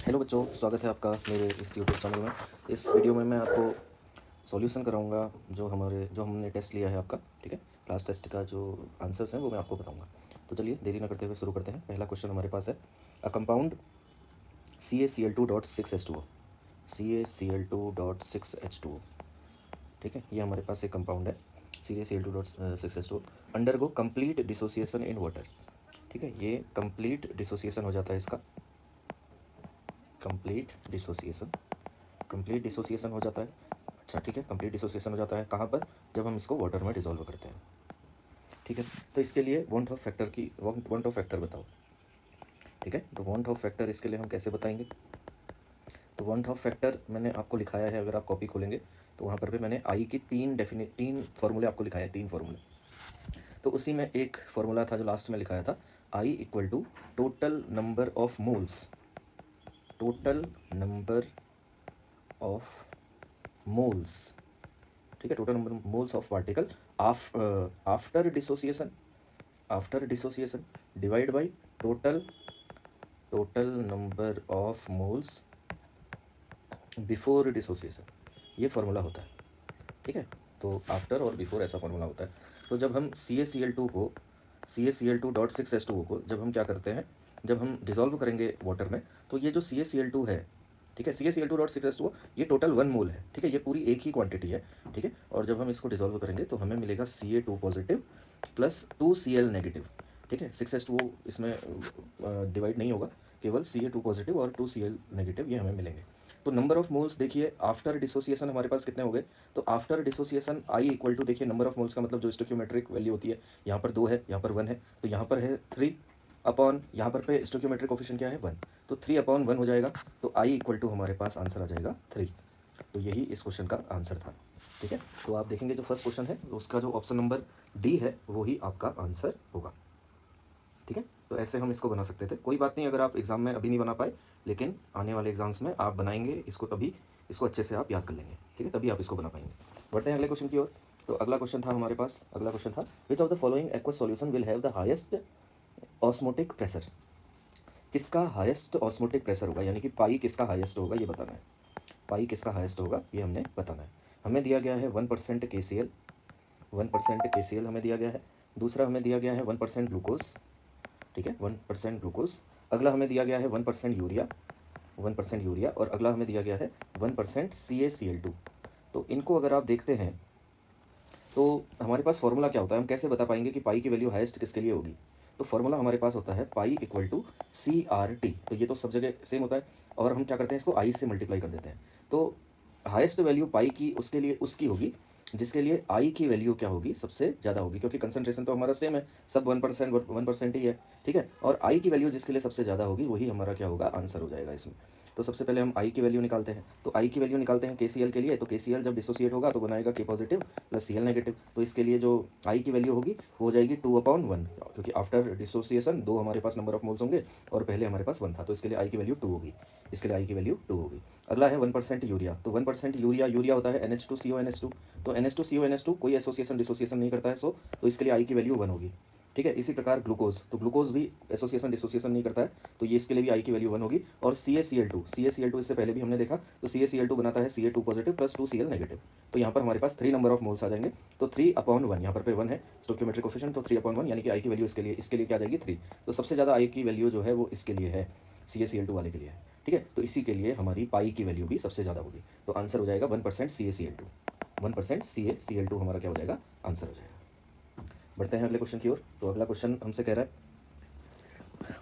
Hello बच्चों, स्वागत है आपका मेरे इस यूट्यूब चैनल में। इस वीडियो में मैं आपको सॉल्यूशन कराऊंगा जो हमने टेस्ट लिया है आपका। ठीक है, क्लास टेस्ट का जो आंसर्स हैं वो मैं आपको बताऊंगा। तो चलिए देरी ना करते हुए शुरू करते हैं। पहला क्वेश्चन हमारे पास है, अ कंपाउंड CaCl2.6H2O। CaCl2.6H2O, ठीक है, ये हमारे पास एक कंपाउंड है CaCl2.6H2O undergo complete dissociation in water. ठीक है, ये कंप्लीट डिसोसिएशन हो जाता है इसका, कंप्लीट डिसोसिएशन हो जाता है। अच्छा ठीक है, कंप्लीट डिसोसिएशन हो जाता है कहाँ पर? जब हम इसको वाटर में डिसॉल्व करते हैं। ठीक है, तो इसके लिए वांट ऑफ फैक्टर बताओ। ठीक है, तो वांट ऑफ फैक्टर इसके लिए हम कैसे बताएंगे? तो वांट ऑफ फैक्टर मैंने आपको लिखाया है, अगर आप कॉपी खोलेंगे तो वहाँ पर भी मैंने आई की तीन फार्मूले आपको लिखाए हैं, 3 फार्मूले। तो उसी में एक फार्मूला था जो लास्ट में लिखाया था, i equal to total number of moles, total number of moles. ठीक है, total number moles of particle after dissociation divide by total number of moles before dissociation, ये फार्मूला होता है। ठीक है, तो आफ्टर और बिफोर ऐसा फार्मूला होता है। तो जब हम CaCl2.6H2O को जब हम क्या करते हैं, जब हम डिसॉल्व करेंगे वाटर में, तो ये जो CaCl2 है, ठीक है, CaCl2.6H2O ये टोटल 1 मोल है। ठीक है, ये पूरी एक ही क्वांटिटी है। ठीक है, और जब हम इसको डिसॉल्व करेंगे तो हमें मिलेगा Ca2 positive plus 2Cl negative. ठीक है, 6H2O इसमें डिवाइड नहीं होगा, केवल Ca2 पॉजिटिव और 2Cl नेगेटिव ये हमें मिलेंगे। तो नंबर ऑफ मोल्स देखिए आफ्टर डिसोसिएशन हमारे पास कितने हो गए? तो after dissociation I equal to, देखिए नंबर ऑफ मोल्स का मतलब जो स्टोक्योमेट्रिक वैल्यू होती है, यहाँ पर 2 है, यहाँ पर 1 है, तो यहाँ पर है 3 अपॉन, यहाँ पर पे स्टोक्योमेट्रिक कोफिशिएंट क्या है 1, तो 3/1 हो जाएगा। तो आई इक्वल टू हमारे पास आंसर आ जाएगा 3। तो यही इस क्वेश्चन का आंसर था। ठीक है, तो आप देखेंगे जो फर्स्ट क्वेश्चन है उसका जो ऑप्शन नंबर डी है वो ही आपका आंसर होगा। ठीक है, तो ऐसे हम इसको बना सकते थे। कोई बात नहीं, अगर आप एग्जाम में अभी नहीं बना पाए, लेकिन आने वाले एग्जाम्स में आप बनाएंगे इसको, तभी इसको अच्छे से आप याद कर लेंगे। ठीक है, तभी आप इसको बना पाएंगे। बढ़ते हैं अगले क्वेश्चन की ओर। तो अगला क्वेश्चन था हमारे पास, अगला क्वेश्चन था, which of the following aqueous solution will have the highest osmotic pressure. किसका हाईएस्ट ऑस्मोटिक प्रेशर होगा, यानी कि पाई किसका हाईएस्ट होगा ये बताना है। पाई किसका हाईएस्ट होगा ये हमने बताना है। हमें दिया गया है 1% KCl, 1% KCl हमें दिया गया है। दूसरा हमें दिया गया है 1% ग्लूकोज। ठीक है, 1% ग्लूकोज। अगला हमें दिया गया है 1% यूरिया, 1% यूरिया, और अगला हमें दिया गया है 1% CaCl2। तो इनको अगर आप देखते हैं तो हमारे पास फॉर्मूला क्या होता है, हम कैसे बता पाएंगे कि पाई की वैल्यू हाईएस्ट किसके लिए होगी? तो फॉर्मूला हमारे पास होता है पाई इक्वल टू CRT। तो ये तो सब जगह सेम होता है, और हम क्या करते हैं, इसको आई से मल्टीप्लाई कर देते हैं। तो हाईएस्ट वैल्यू पाई की उसके लिए उसकी होगी जिसके लिए आई की वैल्यू क्या होगी, सबसे ज़्यादा होगी, क्योंकि कंसंट्रेशन तो हमारा सेम है, सब 1% ही है। ठीक है, और आई की वैल्यू जिसके लिए सबसे ज़्यादा होगी वही हमारा क्या होगा, आंसर हो जाएगा इसमें। तो सबसे पहले हम आई की वैल्यू निकालते हैं। तो आई की वैल्यू निकालते हैं KCl के लिए। तो KCl जब डिसोसिएट होगा तो बनाएगा K positive plus Cl negative. तो इसके लिए जो आई की वैल्यू होगी वो हो जाएगी 2/1, क्योंकि आफ्टर डिसोसिएशन 2 हमारे पास नंबर ऑफ मोल्स होंगे और पहले हमारे पास 1 था, तो इसके लिए आई की वैल्यू 2 होगी। इसके लिए आई की वैल्यू 2 होगी। अगला है 1% यूरिया। तो 1% यूरिया होता है NH2CONH2। तो NH2CONH2 कोई एसोसिएशन डिसोसिएशन नहीं करता है, तो इसके लिए आई की वैल्यू 1 होगी। ठीक है, इसी प्रकार ग्लूकोज, तो ग्लूकोज भी एसोसिएशन डिसोसिएशन नहीं करता है, तो ये इसके लिए भी आई की वैल्यू 1 होगी। और CaCl2 इससे पहले भी हमने देखा, तो CaCl2 बनाता है Ca2 positive plus 2Cl negative. तो यहाँ पर हमारे पास 3 नंबर ऑफ मोल्स आ जाएंगे। तो 3/1, यहाँ पर पे 1 है स्टोक्योमेट्रिक कोफिशिएंट, तो 3/1 यानी कि आई की वैल्यू इसके लिए क्या आ जाएगी 3। तो सबसे ज़्यादा आई की वैल्यू जो है वो इसके लिए है, CaCl2 वाले के लिए है। ठीक है, तो इसी के लिए हमारी पाई की वैल्यू भी सबसे ज़्यादा होगी। तो आंसर हो जाएगा 1% CaCl2, 1% CaCl2 हमारा क्या हो जाएगा, आंसर हो जाएगा। बढ़ते हैं अगले क्वेश्चन की ओर। तो अगला क्वेश्चन हमसे कह रहा है,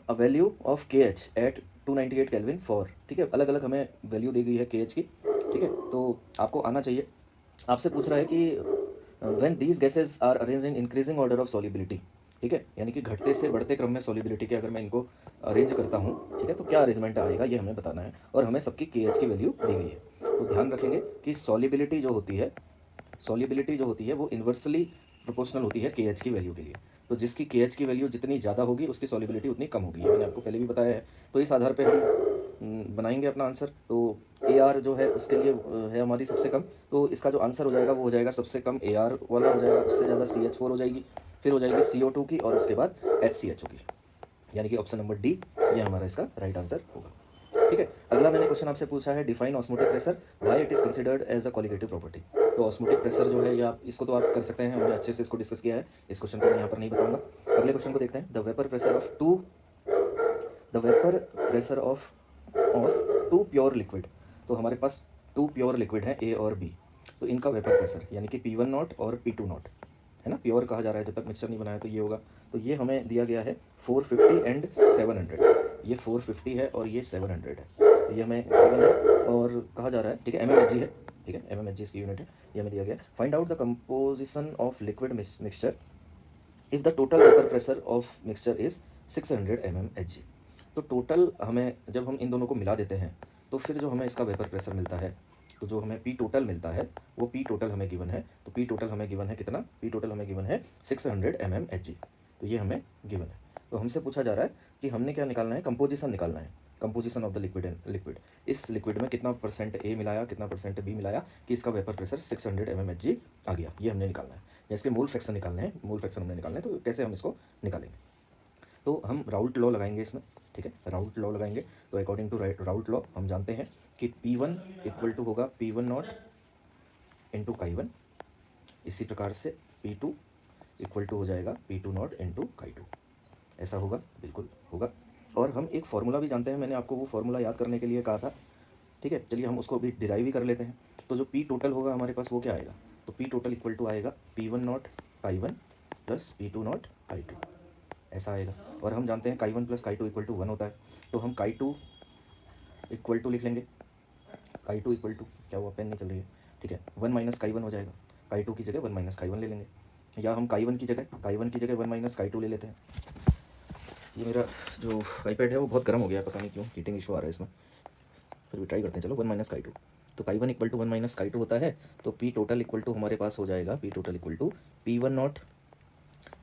a value of KH at 298 kelvin for. ठीक है, अलग अलग हमें वैल्यू दी गई है KH की। ठीक है, तो आपको आना चाहिए। आपसे पूछ रहा है कि when these gases are arrange in increasing order of solubility. ठीक है, यानी कि घटते से बढ़ते क्रम में सॉलिबिलिटी के अगर मैं इनको अरेंज करता हूँ, ठीक है, तो क्या अरेंजमेंट आएगा ये हमें बताना है, और हमें सबकी KH की वैल्यू दी गई है। तो ध्यान रखेंगे कि सॉलिबिलिटी जो होती है वो इन्वर्सली प्रोपोर्शनल होती है KH की वैल्यू के लिए। तो जिसकी KH की वैल्यू जितनी ज़्यादा होगी उसकी सॉलिबिलिटी उतनी कम होगी, ये मैंने आपको पहले भी बताया है। तो इस आधार पे हम बनाएंगे अपना आंसर। तो AR जो है उसके लिए है हमारी सबसे कम, तो इसका जो आंसर हो जाएगा वो हो जाएगा सबसे कम AR वाला हो जाएगा, उससे ज़्यादा CH4 हो जाएगी, फिर हो जाएगी CO2 की, और उसके बाद HCHO की, यानी कि ऑप्शन नंबर डी ये हमारा इसका राइट आंसर होगा। ठीक है। अगला मैंने क्वेश्चन आपसे पूछा है define osmotic pressure why it is considered as a colligative property. तो ऑस्मोटिक प्रेशर जो है, या आप इसको तो आप कर सकते हैं, हमने अच्छे से इसको डिस्कस किया है, इस क्वेश्चन को मैं यहाँ पर नहीं बताऊंगा। अगले क्वेश्चन को देखते हैं। The vapour pressure of two pure liquid. तो हमारे पास टू प्योर लिक्विड हैं, ए और बी। तो इनका वेपर प्रेशर यानी कि P1 नॉट और P2 नॉट है ना, प्योर कहा जा रहा है, जब तक मिक्सचर नहीं बनाया तो ये होगा। तो ये हमें दिया गया है 450 एंड 700। ये 450 है और ये 700 है। तो ये हमें given है और कहा जा रहा है, ठीक है, mmHg है, ठीक है, mmHg इसकी यूनिट है, ये हमें दिया गया। Find out the composition of liquid mixture if the total vapour pressure of mixture is 600 mmHg। तो टोटल हमें, जब हम इन दोनों को मिला देते हैं तो फिर जो हमें इसका वेपर प्रेशर मिलता है, तो जो हमें पी टोटल मिलता है वो पी टोटल हमें गिवन है। तो पी टोटल हमें गिवन है कितना, पी टोटल हमें गिवन है 600 mmHg। तो ये हमें गिवन है। तो हमसे पूछा जा रहा है कि हमने क्या निकालना है, कंपोजिशन निकालना है, कंपोजिशन ऑफ द लिक्विड। इस लिक्विड में कितना परसेंट ए मिलाया, कितना परसेंट बी मिलाया कि इसका वेपर प्रेशर 600 mmHg आ गया, ये हमने निकालना है। या इसके मोल फ्रैक्शन निकालने हैं, मोल फ्रैक्शन हमने निकालना है। तो कैसे हम इसको निकालेंगे, तो हम राउल्ट लॉ लगाएंगे इसमें, ठीक है, राउल्ट लॉ लगाएंगे। तो अकॉर्डिंग टू राउल्ट लॉ हम जानते हैं कि P1 इक्वल टू होगा P1 नॉट इंटू Chi1। इसी प्रकार से P2 इक्वल टू हो जाएगा P2 नॉट इंटू Chi2। ऐसा होगा, बिल्कुल होगा। और हम एक फार्मूला भी जानते हैं, मैंने आपको वो फार्मूला याद करने के लिए कहा था, ठीक है। चलिए हम उसको भी डिराइव ही कर लेते हैं। तो जो P टोटल होगा हमारे पास वो क्या आएगा, तो P टोटल इक्वल टू आएगा P1 not Chi1 plus P2 not Chi2, ऐसा आएगा। और हम जानते हैं Chi1 plus Chi2 equal to 1 होता है। तो हम Chi2 इक्वल टू लिख लेंगे, Chi2 इक्वल टू, क्या हुआ, पेन नहीं चल रही है, ठीक है, 1 माइनस Chi1 हो जाएगा। Chi2 की जगह 1 माइनस Chi1 ले लेंगे, या हम Chi1 की जगह 1 माइनस Chi2 ले लेते हैं। ये मेरा जो आईपैड है वो बहुत गर्म हो गया है, पता नहीं क्यों, हीटिंग इशू आ रहा है इसमें, फिर भी ट्राई करते हैं। चलो 1 माइनस Chi2, तो Chi1 equal to 1 minus Chi2 होता है। तो P टोटल इक्वल टू हमारे पास हो जाएगा, P total equal to P1 not,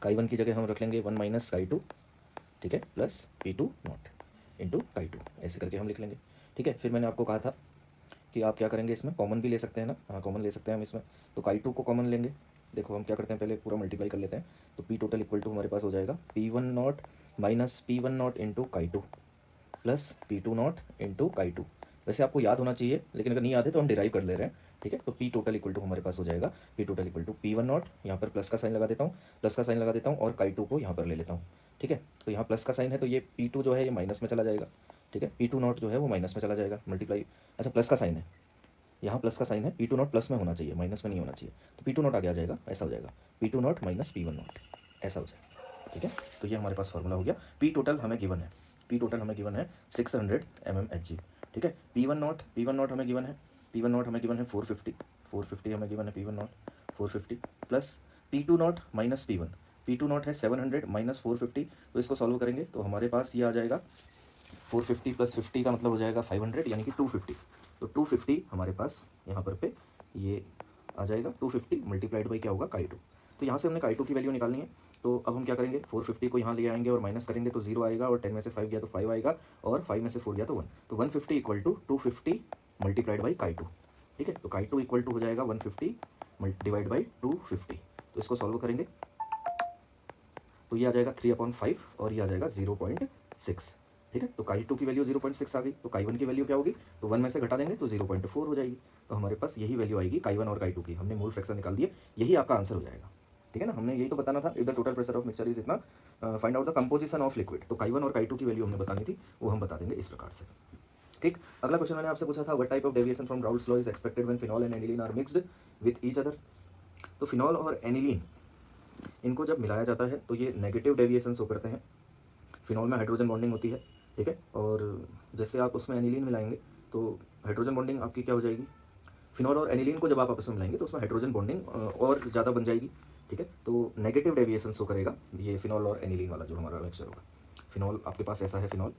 Chi1 की जगह हम रख लेंगे 1 माइनस Chi2, ठीक है, plus P2 not into Chi2, ऐसे करके हम लिख लेंगे, ठीक है। फिर मैंने आपको कहा था कि आप क्या करेंगे, इसमें कॉमन भी ले सकते हैं ना, हाँ कॉमन ले सकते हैं हम इसमें। तो Chi2 को कॉमन लेंगे, देखो हम क्या करते हैं, पहले पूरा मल्टीप्लाई कर लेते हैं। तो P टोटल इक्वल टू हमारे पास हो जाएगा P1 not minus P1 not into Chi2 plus P2 not into Chi2। वैसे आपको याद होना चाहिए, लेकिन अगर नहीं याद है तो हम डिराइव कर ले रहे हैं, ठीक है। तो P टोटल इक्वल टू हमारे पास हो जाएगा P total equal to P1 not, यहाँ पर प्लस का साइन लगा देता हूँ, प्लस का साइन लगा देता हूँ, और Chi2 को यहाँ पर ले लेता हूँ, ठीक है। तो यहाँ प्लस का साइन है तो ये P2 जो है ये माइनस में चला जाएगा, ठीक है, P2 नॉट जो है वो माइनस में चला जाएगा, मल्टीप्लाई, अच्छा प्लस का साइन है, यहाँ प्लस का साइन है, P2 नॉट प्लस में होना चाहिए, माइनस में नहीं होना चाहिए। तो P2 नॉट आगे आ जाएगा, ऐसा हो जाएगा, P2 not minus P1 not, ऐसा हो जाएगा, ठीक है। तो ये हमारे पास फॉर्मूला हो गया। P टोटल हमें गिवन है, P टोटल हमें गिवन है 600 mmHg, ठीक है। P1 नॉट हमें गिवन है, P1 नॉट हमें गिवन है 450 हमें गिवन है P1 not 450 plus P2 not minus P1, P2 not है 700 माइनस 450। तो इसको सॉल्व करेंगे तो हमारे पास ये आ जाएगा 450 प्लस 50 का मतलब हो जाएगा 500, यानी कि 250। तो 250 हमारे पास यहाँ पर पे ये आ जाएगा, 250 मल्टीप्लाइड बाई क्या होगा, Chi2। तो यहाँ से हमने Chi2 की वैल्यू निकालनी है। तो अब हम क्या करेंगे, 450 को यहाँ ले आएंगे और माइनस करेंगे तो 0 आएगा, और 10 में से 5 गया तो 5 आएगा, और 5 में से 4 गया तो 1। तो 150 equal to 250 multiplied by Chi2, ठीक है। तो Chi2 इक्वल टू हो जाएगा 150 डिवाइड बाई 250। तो इसको सॉल्व करेंगे तो ये आ जाएगा 3/5 और ये आ जाएगा 0.6, ठीक है। तो Chi2 की वैल्यू 0.6 आ गई। तो Chi1 की वैल्यू क्या होगी, तो 1 में से घटा देंगे तो 0.4 हो जाएगी। तो हमारे पास यही वैल्यू आएगी Chi1 और Chi2 की, हमने मोल फ्रैक्शन निकाल दिए, यही आपका आंसर हो जाएगा, ठीक है ना। हमने यही तो बताना था, if the total pressure of mixture is इतना, find out the composition of liquid. तो Chi1 और Chi2 की वैल्यू हमने बतानी थी, वो हम बता देंगे इस प्रकार से, ठीक। अगला क्वेश्चन मैंने आपसे पूछा था, what type of deviation from Raoult's law is expected when phenol and aniline are mixed with each other. तो फिनॉल और एनिलीन, इनको जब मिलाया जाता है तो ये नेगेटिव डेविएशन शो करते हैं। फिनॉल में हाइड्रोजन बॉन्डिंग होती है, ठीक है, और जैसे आप उसमें एनिलीन मिलाएंगे तो हाइड्रोजन बॉन्डिंग आपकी क्या हो जाएगी, फिनॉल और एनिलीन को जब आप आपस में मिलाएंगे तो उसमें हाइड्रोजन बॉन्डिंग और ज़्यादा बन जाएगी, ठीक है। तो नेगेटिव डेविएशन शो करेगा ये फिनॉल और एनिलीन वाला जो हमारा लेक्चर होगा। फिनॉल आपके पास ऐसा है, फिनॉल,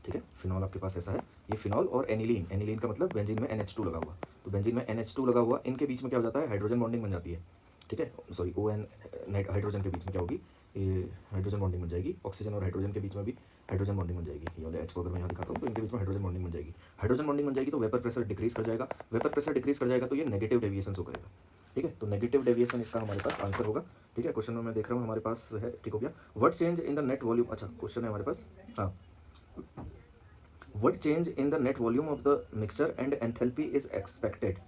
ठीक है, फिनॉल आपके पास ऐसा है, ये फिनॉल और एनिलीन, एनिलीन का मतलब बेंजीन में NH2 लगा हुआ। तो बेंजीन में NH2 लगा हुआ, इनके बीच में क्या हो जाता है, हाइड्रोजन बॉन्डिंग बन जाती है, ठीक है, सॉरी ON हाइड्रोजन के बीच में क्या होगी, ये हाइड्रोजन बॉन्डिंग बन जाएगी। ऑक्सीजन और हाइड्रोजन के बीच में भी हाइड्रोजन बॉन्डिंग बन जाएगी। ये वाले H को अगर मैं यहाँ दिखाता हूँ तो इनके बीच में हाइड्रोजन बॉन्डिंग बन जाएगी। हाइड्रोजन बॉन्डिंग बन जाएगी तो वेपर प्रेशर डिक्रीज कर जाएगा, वेपर प्रेशर डिक्रीज कर जाएगा तो ये नेगेटिव डेविएशन शो करेगा, ठीक है। तो नेगेटिव डेविएशन इसका हमारे पास आंसर होगा, ठीक है। क्वेश्चन में मैं देख रहा हूँ हमारे पास है, ठीक हो गया। What change in the net volume, अच्छा क्वेश्चन है हमारे पास, हाँ, what change in the net volume of the mixture and enthalpy is expected.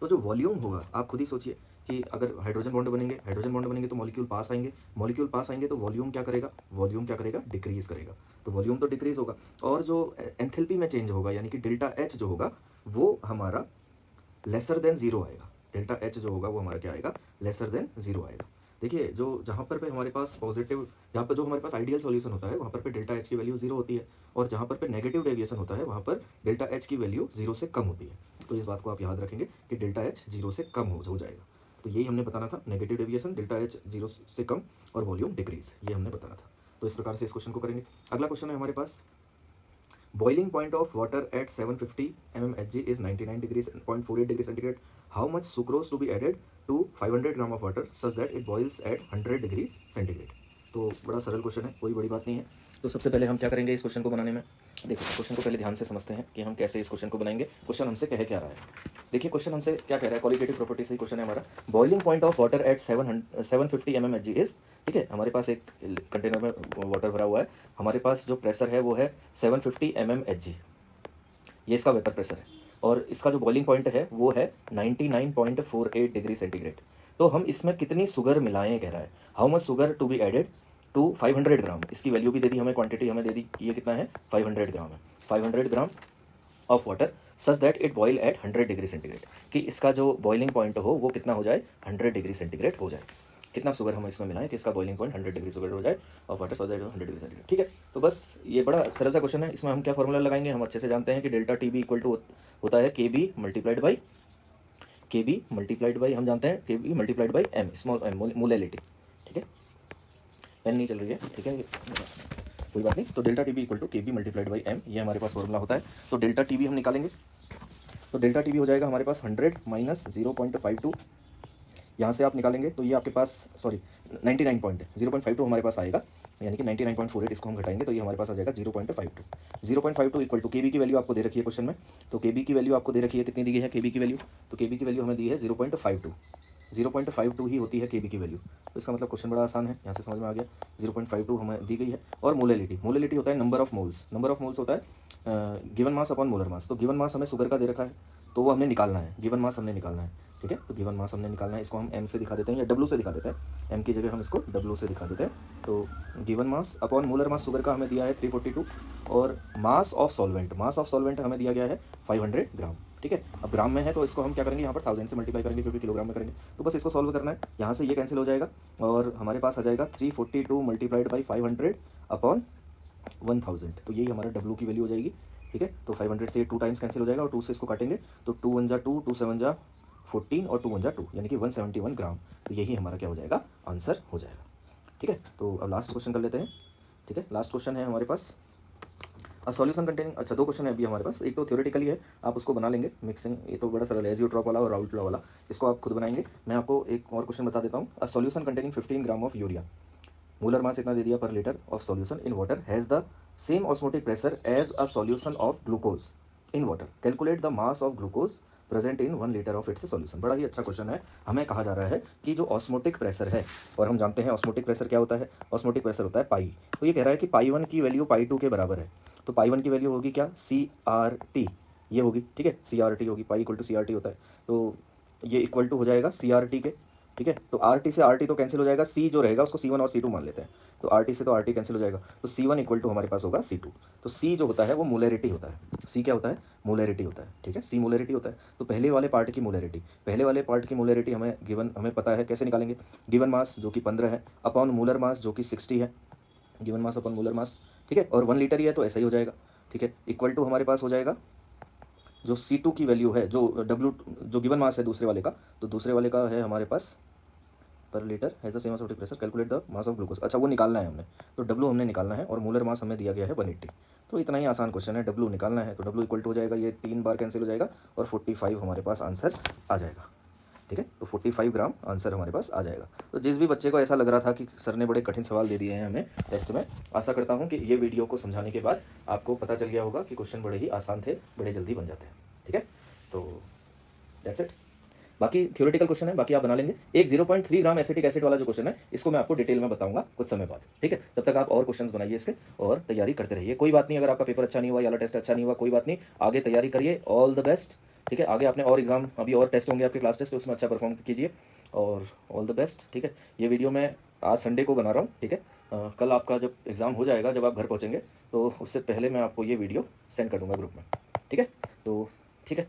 तो जो वॉल्यूम होगा, आप खुद ही सोचिए कि अगर हाइड्रोजन बॉन्ड बनेंगे तो मॉलिक्यूल पास आएंगे, मॉलिक्यूल पास आएंगे तो वॉल्यूम क्या करेगा, वॉल्यूम क्या करेगा, डिक्रीज करेगा। तो वॉल्यूम तो डिक्रीज होगा, और जो एंथैल्पी में चेंज होगा यानी कि डेल्टा एच जो होगा वो हमारा लेसर देन जीरो आएगा। डेल्टा एच जो होगा वो हमारा क्या आएगा, लेसर देन जीरो आएगा। देखिए जो जहाँ पर पे हमारे पास पॉजिटिव, जहाँ पर जो हमारे पास आइडियल सॉल्यूशन होता है वहाँ पर पे डेल्टा एच की वैल्यू जीरो होती है, और जहाँ पर पे नेगेटिव डेविएशन होता है वहाँ पर डेल्टा एच की वैल्यू जीरो से कम होती है। तो इस बात को आप याद रखेंगे कि डेल्टा एच जीरो से कम हो जाएगा। तो यही हमने बताना था, negative deviation, delta H zero से कम और वॉल्यूम डिक्रीज, ये हमने बताना था। तो इस प्रकार से इस क्वेश्चन को करेंगे। अगला क्वेश्चन है हमारे पास, boiling point of water at 750 mmHg is 99 degrees 0.48 degree centigrade. How much sucrose to be added to 500 gram of water such that it boils at 100 degree centigrade. तो बड़ा सरल क्वेश्चन है, कोई बड़ी बात नहीं है। तो सबसे पहले हम क्या करेंगे इस क्वेश्चन को बनाने में, देखिए क्वेश्चन को पहले ध्यान से समझते हैं कि हम कैसे इस क्वेश्चन को बनाएंगे। क्वेश्चन हमसे कह क्या रहा है, देखिए क्वेश्चन हमसे क्या कह रहा है, क्वालिटेटिव प्रॉपर्टी से क्वेश्चन है हमारा। Boiling point of water at 750 mmHg is, ठीक है, हमारे पास एक कंटेनर में वाटर भरा हुआ है, हमारे पास जो प्रेशर है वो है 750 mmHg, ये इसका वेपर प्रेशर है, और इसका जो बॉइलिंग पॉइंट है वो है 99.48 डिग्री सेंटीग्रेड। तो हम इसमें कितनी शुगर मिलाएं कह रहा है, how much sugar to be added to 500 gram, इसकी वैल्यू भी दे दी हमें, क्वांटिटी हमें दे दी कि ये कितना है 500 ग्राम है, 500 gram of water such that it boil at 100 degree centigrade, कि इसका जो बॉइलिंग पॉइंट हो वो कितना हो जाए 100 डिग्री सेंटीग्रेड हो जाए। कितना शुगर हम इसमें मिलाएं कि इसका बॉइलिंग पॉइंट 100 डिग्री शुगर हो जाए और water such that 100 degree centigrade. ठीक है, तो बस ये बड़ा सरल सा क्वेश्चन है। इसमें हम क्या फॉर्मूला लगाएंगे, हम अच्छे से जानते हैं कि delta T B equal to होता है के बी मल्टीप्लाइड बाई हम जानते हैं K B multiplied by M, small M molality. ठीक है, पेन नहीं चल रही है, ठीक है कोई बात नहीं। तो delta T B equal to K B multiplied by M, ये हमारे पास फॉर्मूला होता है। तो डेल्टा टी बी हम निकालेंगे, तो डेल्टा टी बी हो जाएगा हमारे पास 100 माइनस 0.52, यहाँ से आप निकालेंगे तो ये आपके पास 0.52 हमारे पास आएगा, यानी कि 99.48, इसको हम घटाएंगे तो ये हमारे पास आ जाएगा 0.52 इक्वल टू के बी की वैल्यू आपको दे रखी है क्वेश्चन में। तो के बी की वैल्यू आपको दे रखी है, कितनी दी है के बी की वैल्यू, तो के बी की वैल्यू हमें दी है 0.52 ही होती है के बी की वैल्यू। तो इसका मतलब क्वेश्चन बड़ा आसान है, यहाँ से समझ में आ गया। 0.52 हमें दी गई है, और मोलेलिटी होता है नंबर ऑफ मोल्स होता है given mass upon molar mass. तो गिवन मास हमें शुगर का दे रखा है तो वो हमने निकालना है, गिवन मास हमने निकालना है। ठीक है, तो गिवन मास हमने निकालना है, इसको हम एम से दिखा देते हैं या डब्ल्यू से दिखा देते हैं, एम की जगह हम इसको डब्ल्यू से दिखा देते हैं। तो given mass upon molar mass sugar का हमें दिया है 342, और मास ऑफ सॉल्वेंट हमें दिया गया है 500 ग्राम। ठीक है, अब ग्राम में है तो इसको हम क्या करेंगे, यहाँ पर 1000 से मल्टीप्लाई करेंगे क्योंकि किलोग्राम में करेंगे। तो बस इसको सॉल्व करना है, यहाँ से ये कैंसिल हो जाएगा और हमारे पास आ जाएगा 342 मल्टीप्लाइड बाई 500 अपॉन 1000, तो यही हमारा डब्ल्यू की वैल्यू हो जाएगी। ठीक है, तो 500 से 2 टाइम्स कैंसिल हो जाएगा और 2 से इसको काटेंगे तो 2 1 जा 2, 2 7 जा 14 और 2 1 जा 2, यानी कि 171 ग्राम। तो यही हमारा क्या हो जाएगा, आंसर हो जाएगा। ठीक है, तो अब लास्ट क्वेश्चन कर लेते हैं। ठीक है, लास्ट क्वेश्चन है हमारे पास सॉल्यूशन कंटेनिंग, अच्छा 2 क्वेश्चन है अभी हमारे पास, एक तो थ्योरेटिकली है, आप उसको बना लेंगे मिक्सिंग, ये तो बड़ा सरल है, एजियोट्रॉप वाला और राउल्ट लॉ वाला, इसको आप खुद बनाएंगे। मैं आपको एक और क्वेश्चन बता देता हूँ। A solution containing 15 gram of urea, molar mass इतना दे दिया पर litre of solution in water has the same osmotic pressure as a solution of glucose in water, calculate the mass of glucose present in 1 litre of its solution. बड़ा ही अच्छा question है, हमें कहा जा रहा है कि जो ऑस्मोटिक प्रेशर है, और हम जानते हैं ऑस्मोटिक प्रेशर क्या होता है, ऑस्मोटिक प्रेशर होता है पाई। तो ये कह रहा है कि पाई 1 की वैल्यू पाई 2 के बराबर है, तो पाई 1 की वैल्यू होगी क्या, CRT, ये होगी। ठीक है, CRT होगी, पाई इक्वल टू CRT होता है, तो ये इक्वल टू हो जाएगा CRT के। ठीक है, तो RT से RT तो कैंसिल हो जाएगा, C जो रहेगा उसको C1 और C2 मान लेते हैं, तो RT से तो RT कैंसिल हो जाएगा, तो C1 इक्वल टू हमारे पास होगा C2। तो C जो होता है वो मोलरिटी होता है, C क्या होता है, मोलरिटी होता है। ठीक है, C मोलरिटी होता है। तो पहले वाले पार्ट की मोलरिटी हमें गिवन, हमें पता है, कैसे निकालेंगे, गिवन मास जो कि 15 है अपॉन मोलर मास जो कि 60 है, given mass upon molar mass. ठीक है, और 1 लीटर ही है तो ऐसा ही हो जाएगा। ठीक है, इक्वल टू हमारे पास हो जाएगा जो C2 की वैल्यू है, जो जो गिवन मास है दूसरे वाले का, तो दूसरे वाले का है हमारे पास पर litre has the same osmotic pressure, calculate the mass of glucose. अच्छा वो निकालना है हमने, तो डब्ल्यू हमने निकालना है, और मोलर मास हमें दिया गया है 180। तो इतना ही आसान क्वेश्चन है, डब्ल्यू निकालना है, तो डब्ल्यू इक्वल टू हो जाएगा, ये 3 बार कैंसिल हो जाएगा और 45 हमारे पास आंसर आ जाएगा। ठीक है, तो 45 ग्राम आंसर हमारे पास आ जाएगा। तो जिस भी बच्चे को ऐसा लग रहा था कि सर ने बड़े कठिन सवाल दे दिए हैं हमें टेस्ट में, आशा करता हूँ कि ये वीडियो को समझाने के बाद आपको पता चल गया होगा कि क्वेश्चन बड़े ही आसान थे, बड़े जल्दी बन जाते हैं। ठीक है, तो दैट्स इट। बाकी थ्योरेटिकल क्वेश्चन है, बाकी आप बना लेंगे। एक 0.3 ग्राम एसिटिक एसिड वाला जो क्वेश्चन है इसको मैं आपको डिटेल में बताऊंगा कुछ समय बाद, ठीक है। तब तक आप और क्वेश्चंस बनाइए इसके और तैयारी करते रहिए। कोई बात नहीं अगर आपका पेपर अच्छा नहीं हुआ या टेस्ट अच्छा नहीं हुआ, कोई बात नहीं, आगे तैयारी करिए। ऑल द बेस्ट, ठीक है। आगे आपने और एग्जाम, अभी और टेस्ट होंगे आपके क्लास टेस्ट, उसमें अच्छा परफॉर्म कीजिए और ऑल द बेस्ट, ठीक है। ये वीडियो मैं आज संडे को बना रहा हूँ, ठीक है। कल आपका जब एग्ज़ाम हो जाएगा, जब आप घर पहुँचेंगे तो उससे पहले मैं आपको ये वीडियो सेंड कर दूंगा ग्रुप में, ठीक है। तो ठीक है।